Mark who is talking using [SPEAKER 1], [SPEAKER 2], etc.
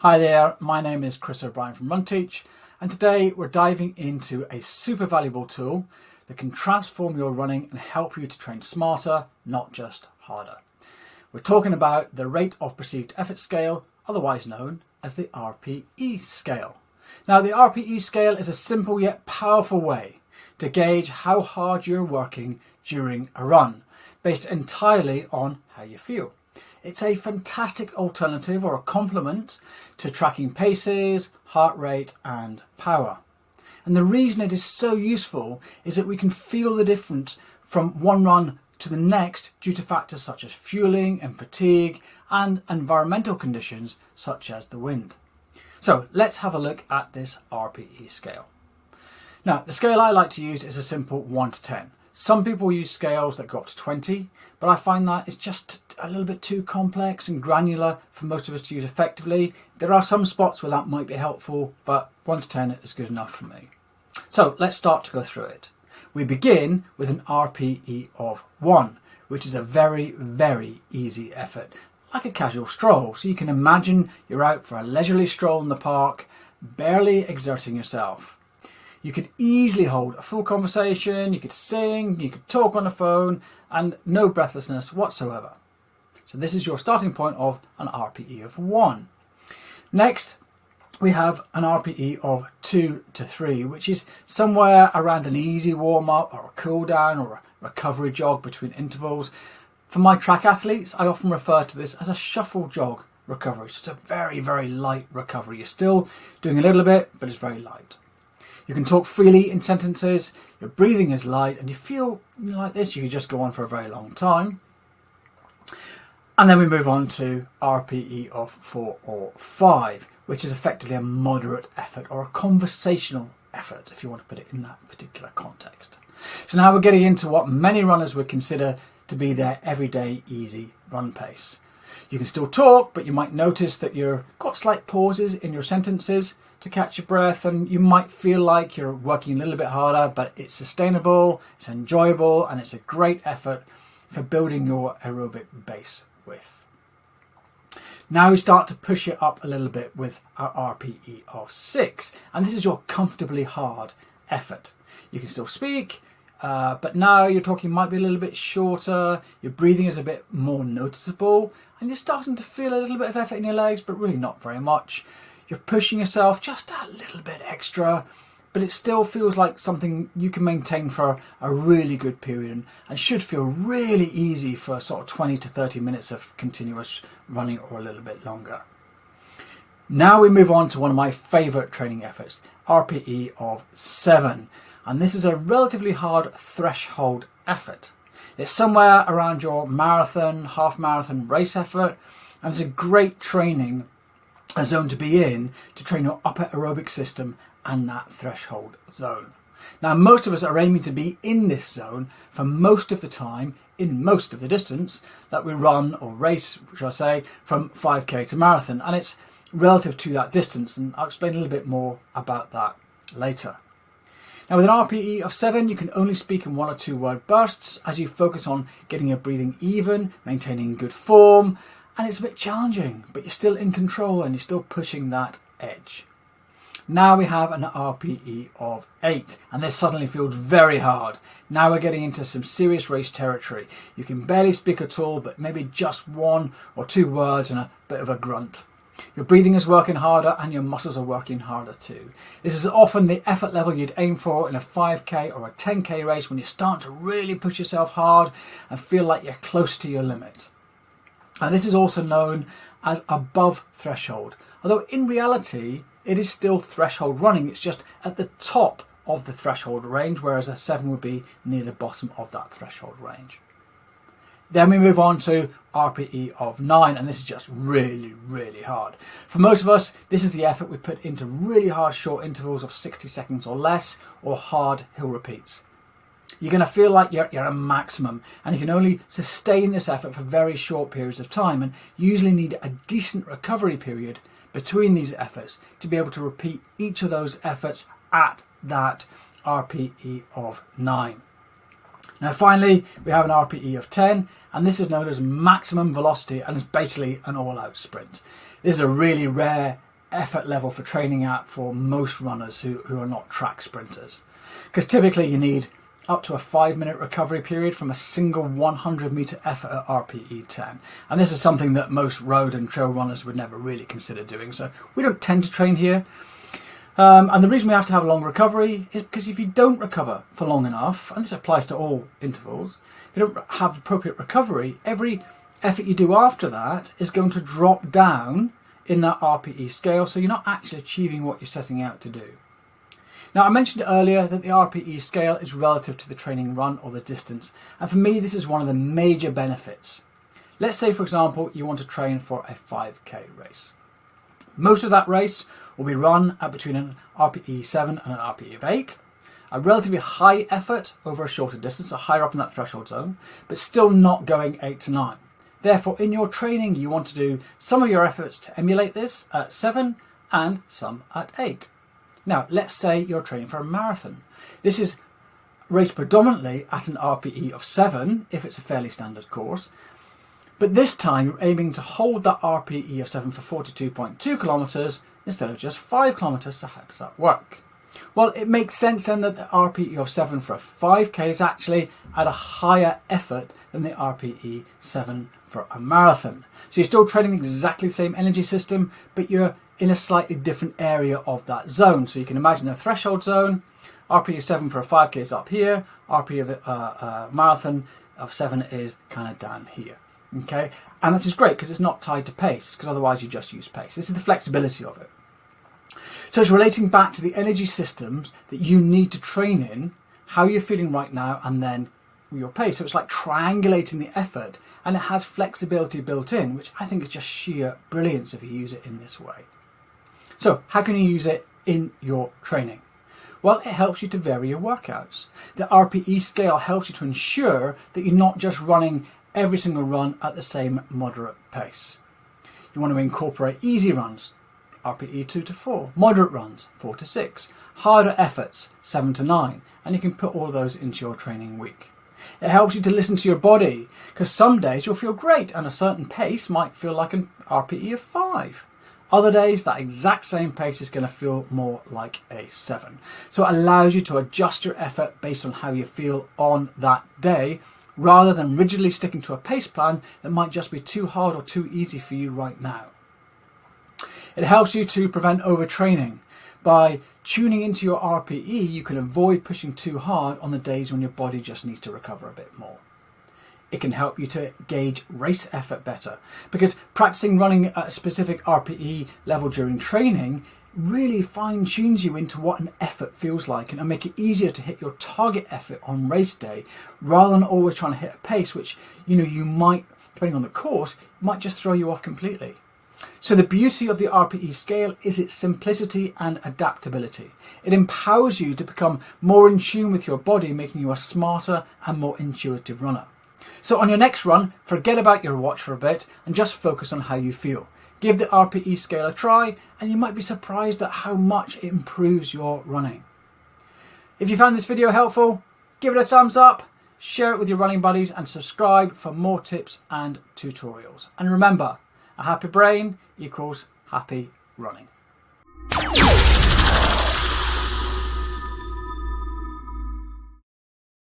[SPEAKER 1] Hi there, my name is Chris O'Brien from RunTeach, and today we're diving into a super valuable tool that can transform your running and help you to train smarter, not just harder. We're talking about the Rate of Perceived Effort Scale, otherwise known as the RPE scale. Now, the RPE scale is a simple yet powerful way to gauge how hard you're working during a run, based entirely on how you feel. It's a fantastic alternative or a complement to tracking paces, heart rate and power. And the reason it is so useful is that we can feel the difference from one run to the next due to factors such as fueling and fatigue and environmental conditions such as the wind. So let's have a look at this RPE scale. Now, the scale I like to use is a simple 1 to 10. Some people use scales that go up to 20, but I find that it's just a little bit too complex and granular for most of us to use effectively. There are some spots where that might be helpful, but 1 to 10 is good enough for me. So let's start to go through it. We begin with an RPE of 1, which is a very, very easy effort, like a casual stroll. So you can imagine you're out for a leisurely stroll in the park, barely exerting yourself. You could easily hold a full conversation, you could sing, you could talk on the phone, and no breathlessness whatsoever. So this is your starting point of an RPE of 1. Next, we have an RPE of 2 to 3, which is somewhere around an easy warm-up or a cool-down or a recovery jog between intervals. For my track athletes, I often refer to this as a shuffle jog recovery. So it's a very, very light recovery. You're still doing a little bit, but it's very light. You can talk freely in sentences, your breathing is light, and you feel like this, you could just go on for a very long time. And then we move on to RPE of 4 or 5, which is effectively a moderate effort or a conversational effort, if you want to put it in that particular context. So now we're getting into what many runners would consider to be their everyday easy run pace. You can still talk, but you might notice that you've got slight pauses in your sentences to catch your breath, and you might feel like you're working a little bit harder, but it's sustainable, it's enjoyable, and it's a great effort for building your aerobic base with. Now we start to push it up a little bit with our RPE of 6, and this is your comfortably hard effort. You can still speak, but now your talking might be a little bit shorter, your breathing is a bit more noticeable, and you're starting to feel a little bit of effort in your legs, but really not very much. You're pushing yourself just a little bit extra, but it still feels like something you can maintain for a really good period and should feel really easy for sort of 20 to 30 minutes of continuous running or a little bit longer. Now we move on to one of my favourite training efforts, RPE of 7. And this is a relatively hard threshold effort. It's somewhere around your marathon, half marathon race effort, and it's a great training a zone to be in to train your upper aerobic system and that threshold zone. Now, most of us are aiming to be in this zone for most of the time, in most of the distance that we run or race, shall I say, from 5k to marathon, and it's relative to that distance, and I'll explain a little bit more about that later. Now, with an RPE of 7, you can only speak in 1 or 2 word bursts as you focus on getting your breathing even, maintaining good form, and it's a bit challenging, but you're still in control and you're still pushing that edge. Now we have an RPE of 8, and this suddenly feels very hard. Now we're getting into some serious race territory. You can barely speak at all, but maybe just 1 or 2 words and a bit of a grunt. Your breathing is working harder and your muscles are working harder too. This is often the effort level you'd aim for in a 5k or a 10k race when you start to really push yourself hard and feel like you're close to your limit. And this is also known as above threshold, although in reality it is still threshold running. It's just at the top of the threshold range, whereas a 7 would be near the bottom of that threshold range. Then we move on to RPE of 9, and this is just really, really hard. For most of us, this is the effort we put into really hard short intervals of 60 seconds or less, or hard hill repeats. You're going to feel like you're at a maximum, and you can only sustain this effort for very short periods of time, and usually need a decent recovery period between these efforts to be able to repeat each of those efforts at that RPE of 9. Now finally, we have an RPE of 10, and this is known as maximum velocity, and it's basically an all-out sprint. This is a really rare effort level for training at for most runners who are not track sprinters. Because typically you need up to a 5-minute recovery period from a single 100-meter effort at RPE 10. And this is something that most road and trail runners would never really consider doing. So we don't tend to train here. And the reason we have to have a long recovery is because if you don't recover for long enough, and this applies to all intervals, if you don't have appropriate recovery, every effort you do after that is going to drop down in that RPE scale, so you're not actually achieving what you're setting out to do. Now, I mentioned earlier that the RPE scale is relative to the training run or the distance, and for me this is one of the major benefits. Let's say, for example, you want to train for a 5k race. Most of that race will be run at between an RPE 7 and an RPE of 8, a relatively high effort over a shorter distance, so higher up in that threshold zone, but still not going 8 to 9. Therefore, in your training, you want to do some of your efforts to emulate this at 7 and some at 8. Now, let's say you're training for a marathon. This is raced predominantly at an RPE of 7, if it's a fairly standard course. But this time, you're aiming to hold that RPE of 7 for 42.2 kilometers instead of just 5 kilometers. So how does that work? Well, it makes sense then that the RPE of 7 for a 5k is actually at a higher effort than the RPE 7 for a marathon. So you're still training exactly the same energy system, but you're in a slightly different area of that zone. So you can imagine the threshold zone, RPE 7 for a 5k is up here, RPE of a marathon of 7 is kind of down here. Okay, and this is great because it's not tied to pace, because otherwise you just use pace. This is the flexibility of it. So it's relating back to the energy systems that you need to train in, how you're feeling right now, and then your pace. So it's like triangulating the effort, and it has flexibility built in, which I think is just sheer brilliance if you use it in this way. So how can you use it in your training? Well, it helps you to vary your workouts. The RPE scale helps you to ensure that you're not just running every single run at the same moderate pace. You want to incorporate easy runs, RPE 2 to 4, moderate runs 4 to 6, harder efforts 7 to 9, and you can put all those into your training week. It helps you to listen to your body, because some days you'll feel great and a certain pace might feel like an RPE of 5. Other days that exact same pace is going to feel more like a 7. So it allows you to adjust your effort based on how you feel on that day, rather than rigidly sticking to a pace plan that might just be too hard or too easy for you right now. It helps you to prevent overtraining. By tuning into your RPE, you can avoid pushing too hard on the days when your body just needs to recover a bit more. It can help you to gauge race effort better, because practicing running at a specific RPE level during training really fine-tunes you into what an effort feels like, and it'll make it easier to hit your target effort on race day, rather than always trying to hit a pace which you might, depending on the course, might just throw you off completely. So the beauty of the RPE scale is its simplicity and adaptability. It empowers you to become more in tune with your body, making you a smarter and more intuitive runner. So on your next run, forget about your watch for a bit and just focus on how you feel. Give the RPE scale a try, and you might be surprised at how much it improves your running. If you found this video helpful, give it a thumbs up, share it with your running buddies, and subscribe for more tips and tutorials. And remember, a happy brain equals happy running.